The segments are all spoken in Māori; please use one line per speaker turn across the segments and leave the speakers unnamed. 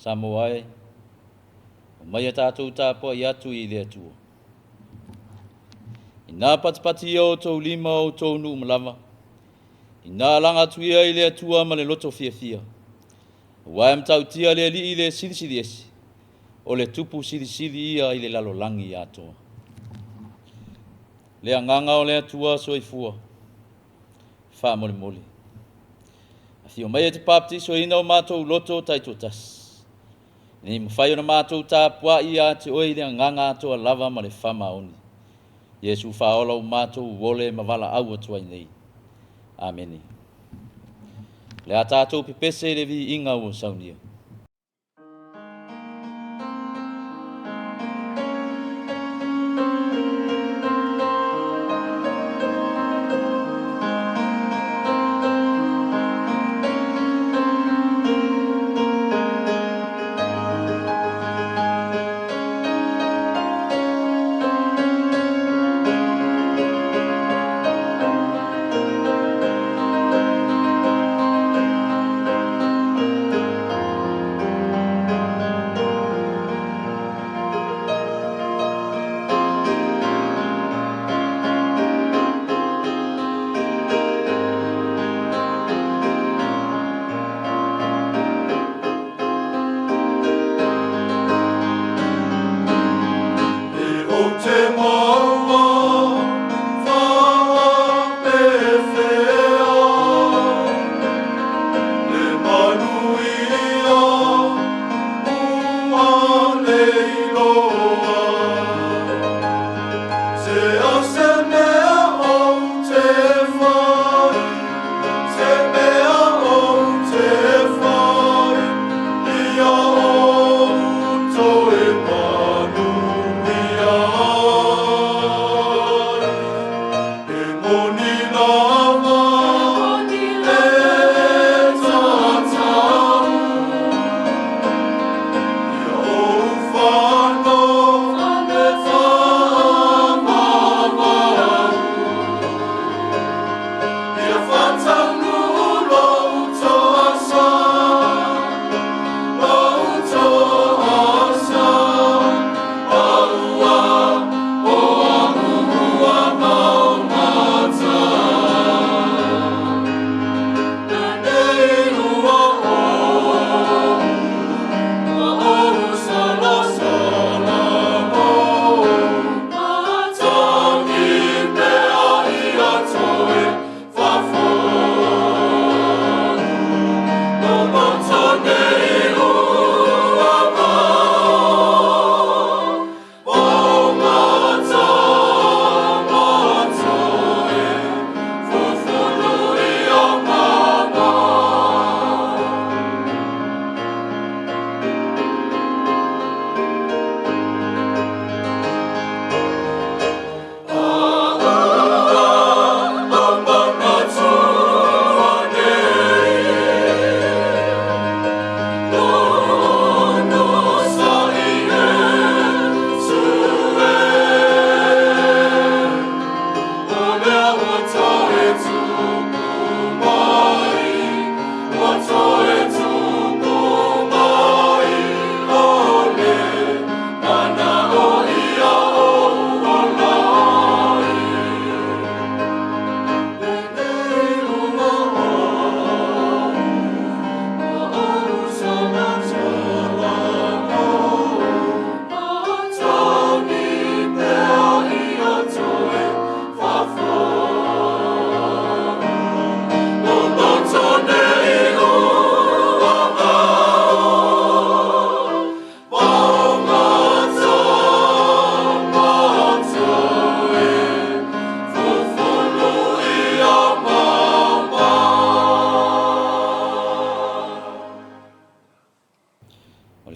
Samoa mai tātou tāpua I atu I le atua. Ina patipati o tau lima o tau nu malama. Ina langa tuia I le atua ma le loto fia. Wai mtau tia le li I le sili esi. O le tupu sili ia I le lalo langi atoa. Le anganga o le atua soifua. Wha mole. Afio mai te papti so ina o mātou loto taitotas. Ni mwhai o na mātou tāpua I a te oi le nganga atoa lava ma le whama oni. Yesu whaola o mātou wole mawala au atua nei. Ameni. Le a tātou pipese le vi inga o saunia.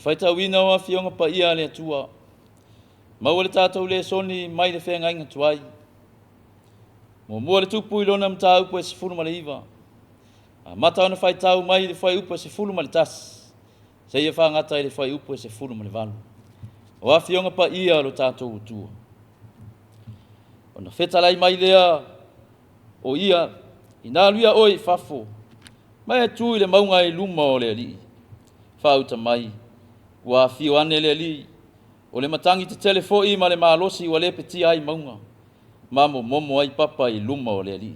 Whaitau ina o awhionga pa ia le atua. Mau le tātou le soni mai le whenga inga tuai. Mo mua le tupu ilona mta upo e sifuru ma le iwa. Mata ona whaitau mai le whai upo e sifuru ma le tas. Se ia whangata i le whai upo e sifuru ma le valu. O awhionga pa ia lo tātou utua. Ona whetalai mai lea o ia ina luia oi fafo. Mai e tui le maunga i luma o le ali. Whauta mai. ua fio ane le ali o le matangi te telefoi ma le malosi ua le peti ai maunga ma momo ai papa i luma o le ali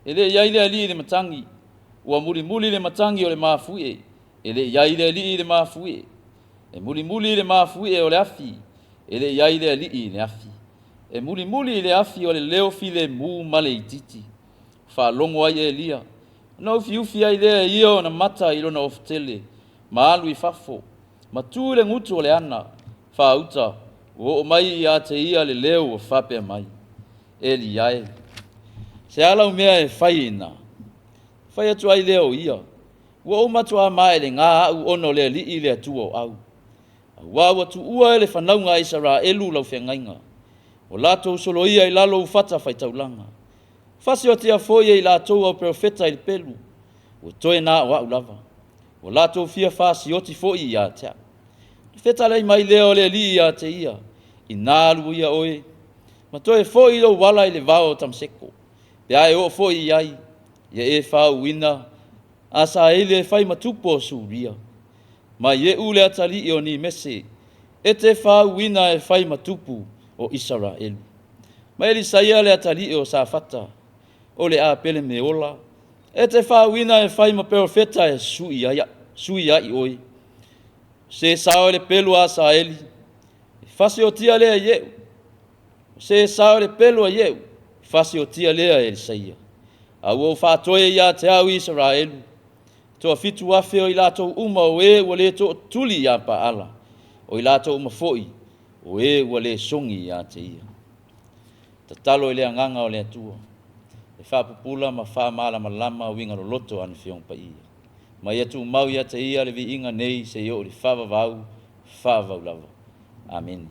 e le iai le ali le matangi ua muli le matangi o le mafue e le iai le ali le mafue e muli le mafue o le afi e le iai le ali le afi e muli le afi o le leo file mu ma le ititi fa longo ai Elia no fiufi ai le io na mata i lona oftele ma alu I fafo ma tu le ngutu o le ana fa uta o mai ia te ia le leo o fape mai Eliae se ala umea e faina fai atu ai leo ia ua o matua mai le ngā au ono le li le atua o au wa tu ua le whanaunga Israelu lau whengainga o lato solo ia I lalo ufata fai taulanga fasi o tia foi I lato au profeta I pelu o toe na wa ulava o lato fia fasi o ti foi ia tea feta lei mai leo le li ia te ia I nalu ia oe ma toe foi lo wala I le vao tamseko pe ai o foi ai ia e fa wina asa ele fai matupo suria ma ye ule atali o ni mese e te fa wina e fai matupu o Israel ma Elisaia le atali o safata o le a pele me ola e te fa wina e fai ma profeta e sui ai oi se sao le pelu asa eli fasi o tia le ye se sao le pelu ye fasi o tia le Elisaia a o fa toe ia te au Israel to fitu afe o ilato uma o e wale to tuli ya pa ala o ilato uma foi o e wale songi ya te ia tatalo ile nganga o le tua e fa pupula ma fa mala malama winga lo loto an fiong pa ia ma ia tu mau ia te ia le vi inga nei se yo le fa vau lava amen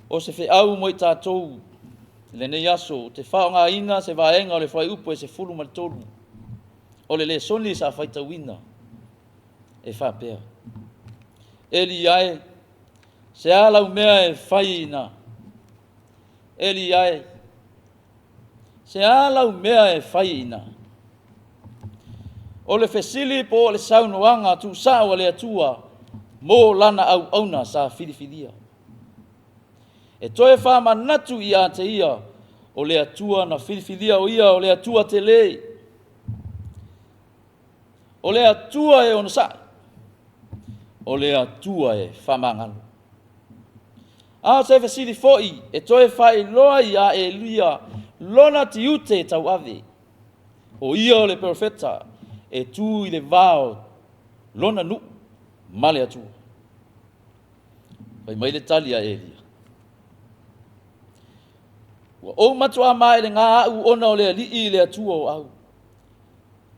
o se fe au mo tatou le nei aso te fa nga ina se vaenga o le fai upo e se fulu mal tolu o le soni sa fai tawina e fa pea Eliae se ala umea e faina Eliae se ala umea e faina o le fesili po le saunoanga tu sa o le atua mo lana au auna sa filifilia e toe fa manatu ia te ia o le atua na filifilia o ia o le atua te lei o le atua e ono sa o le atua e famangalo a se fesili foi e toe fai loa ia Elia lona tiute tau ave o ia o le profeta e tu I le vao lona nu male atua pai mai le tali a Elia o matua mai le ngā au ona o le li le atua o au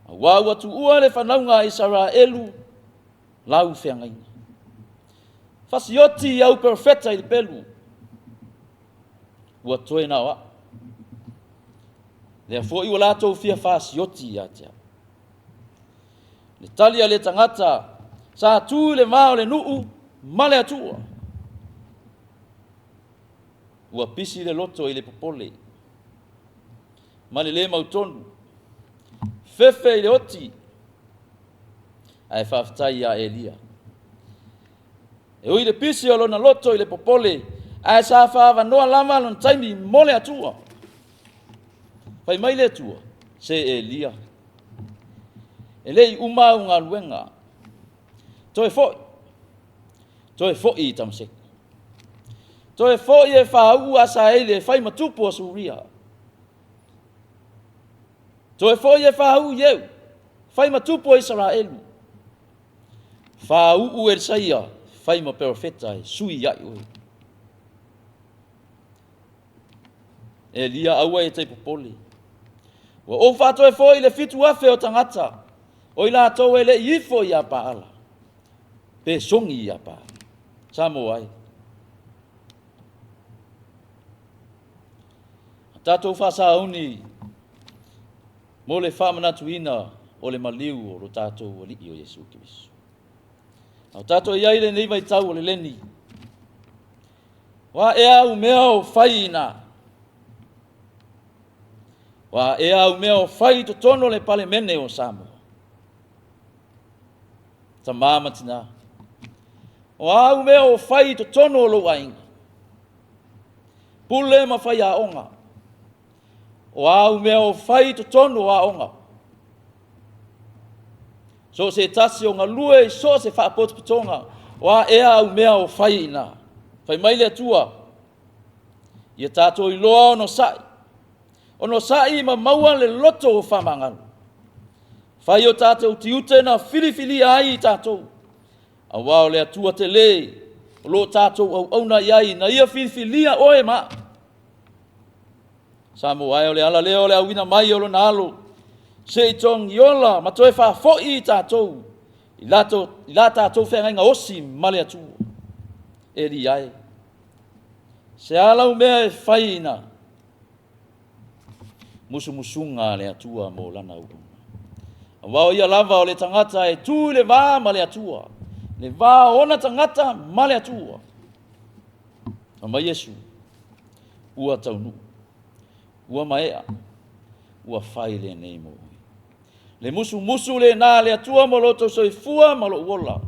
wa watu ua le whanaunga Israelu lau whengaina fasioti au profeta I pelu ua toe na wa le fo I wala tau fia fasioti ya tia le talia le tangata sa tu le mao le nuu male atua ua pisi le loto I le popole male le mautonu fefe I le oti ai faaftai ya Elia e ui le pisi o lona loto I le popole ai sa faava noa lama lon taimi mole atua pai mai le atua se Elia e lei uma unga luenga toe foi I tamsek toe foi e whau asa ele fai matupu o suria toe foi e whau yeu fai matupu o Israelu whau Elisaia fai ma profeta e sui ai oi Elia aua e te popole wa o fato e foi le fitu afe o tangata o ila tau ele ifo ia paala pe songi ia paala samo ai tatou fasauni mo le whamanatuina o le maliu o lo tatou o lii o Yesu Kirisu au tatou iai le nei vai tau o le leni wa e au mea o faina wa e au mea o fai to tono le pale mene o Samoa ta mama tina O au mea o whai to tono o lo ainga. Pule ma whai a onga. O au mea o whai to tono a onga. So se tasi o ngā lue, so se whaapotu pitonga. O a ea au mea o whai ina. Whai maile atua. Ia tātou i loa ono sai. Ono sai ma maua le loto o whamangaru. Whai o tātou ti ute na whiriwhiri ai i tātou. A wao le atua te le. O lo tātou au auna iai na ia whiriwhiria oe ma. Samo ai o le ala leo le awina mai o lo na alo. Se i tong iola ma toe wha fo'i i tātou. I la tātou whenga inga osi male atua. E ri ai. Se alau mea e whai ina. Musunga le atua mo lana uru. Wao ia lava o le tangata e tū le vā ma le atua. Le vā ona tangata ma le atua. Ma Yesu, ua taunu. Ua maea. Ua whai le nei mo. Le musu le nā le atua mo loto soifua ma lo uola.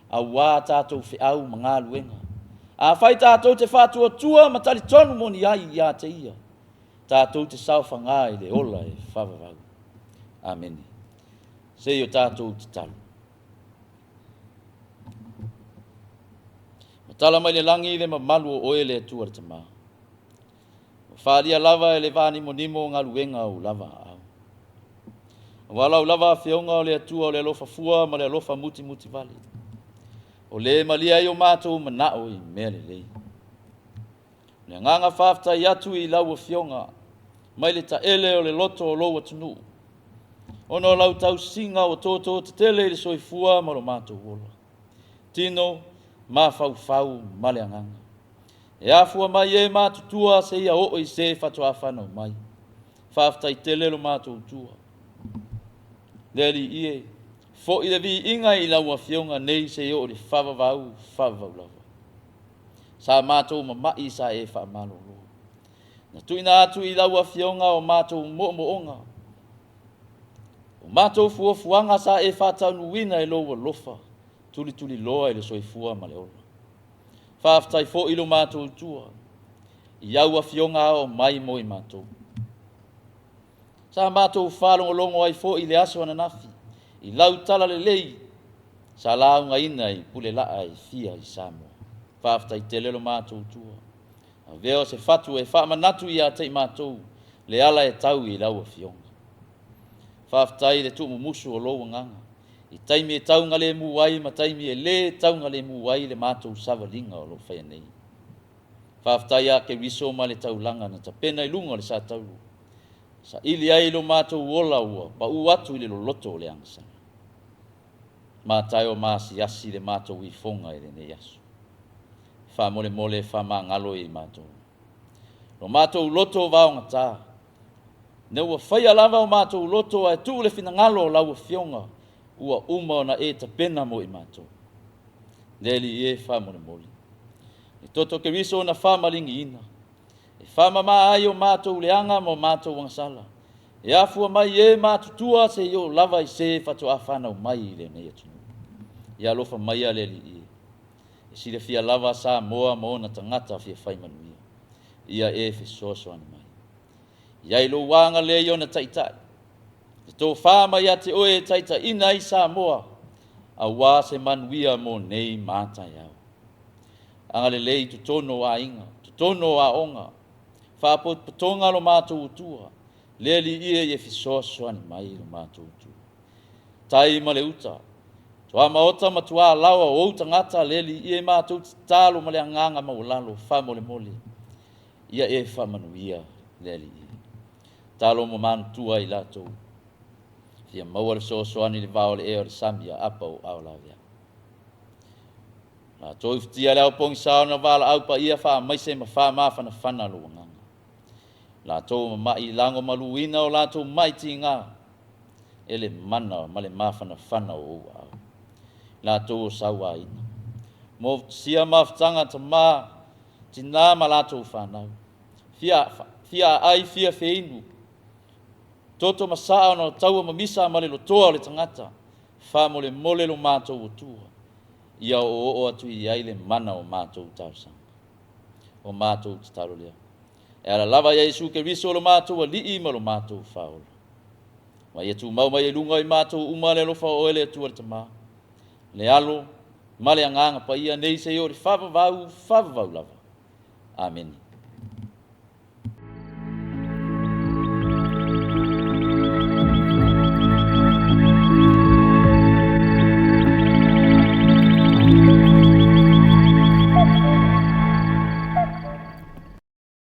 A wā tātou whiau ma ngā luenga. A whai tātou te whātua tua ma tali tonu mo ni ai ia te ia. Tātou te sauwhanga i le ola e whawawau. Amen. Se o tātou te talu. Matala mai le langi le malu o oe le atua te maa. Whaaria lava e le vāni mo nimo ngā luenga o lava au. Wala o lava whionga o le atua o le alofa fua ma le alofa muti vali. O le malia i o mātou manao i mea le lei. Le nganga whafta i atu i lau o whionga. Mai le ta ele o le loto o loa tunu. Ono lau tau singa o toto te tele le soifua ma lo mātou wola. Tino, ma fau ma le anganga. E afua mai e mātutua se ia o i se fatua whanau mai. Whafta i tele lo mātou tua. Leri ie, fo i le vi inga i lau a whionga nei se o le whawawau lava. Sa mātou ma mai sa e wha malo lo. Na tuina atu i lau a whionga o mātou moonga. O mātou fuafuanga sa e whatau nuina e loa lofa. Tuli loa i le soifua ma le ola. Whaftai fo i lo mātou tua. I au a whionga o mai mo i mātou. Sa mātou whalongo longo ai fo i le aso ananafi. I lau tala le lei. Sa launga ina i pule laa i fia i Samoa. Whaftai te lelo mātou tua. A veo se fatu e whamanatu i a tei mātou. Le ala e tau i lau a whionga. Whaftai le tumu musu o loa nganga. I taimi e tau ngale mu wai, ma taimi e le tau ngale mu wai le mātou savalinga o lo whai nei. Whaftai a ke riso ma le tau langa na tapena i lunga le sa tau. Sa ili ai lo mātou wola ua, pa u atu i le lo loto o le angasana. Mātai o māsi asi le mātou i fonga i le ne yasu. Wha mole wha mā ngalo i mātou. Lo mātou loto vao ngata. Ne ua whai alava o mātou loto a tu le fina ngalo o lau fionga. Ua uma na e ta pena mo i mātou. Leli e wha mole. E toto ke riso na wha malingi ina. E wha mama ai o mātou leanga mo mātou wangsala. E afua mai e mātutua se yo lava i se whatu a whanau mai i le nei atunu. Ia lofa mai a leli i. E sire fia lava sa moa mo na tangata fia whai manuia. Ia e fi soso ana mai. Ia ilo wanga le i ona taitai. E tō whāma ia te oe taita ina i sa moa. A wā se manuia mo nei mātai au. Angale lei tu tono a inga, tu tono a onga. Whāpot patonga lo mātou utua. Leli ia i e fisoso ani mai lo mātou utua. Tai ma le uta. Tua maota matua lawa o uta ngata leli ia mātou talo ma le anganga ma ulalo wha mole. Ia e wha manuia leli ia. Talo mo mantua i latou. Ia maua le soasoani le vao le eo le samia apa o au lavia. La toi ftia le au pongi sao na vala au pa ia wha maise ma wha mawhana whana lo nganga. La tau ma mai lango maluina o la tau mai ti ngā. Ele mana ma le mawhana whana o au. La tau o sawa ina. Mo sia mawhtanga ta ma tina ma la tau whanau. Fia ai fia feinu. Toto masao no tau mamisa ma le lotoa o le tangata. Wha mole lo mātou o tua. ia o atu i ai le mana o mātou tausaga o mātou tatalo lea e ala lava ia Iesu Keriso o lo mātou alii ma lo mātou faola ma ia tumau mai e luga i mātou uma le alofa o ele atua le tamā le alo ma le agaga paia nei sei o le faavavau lava amen.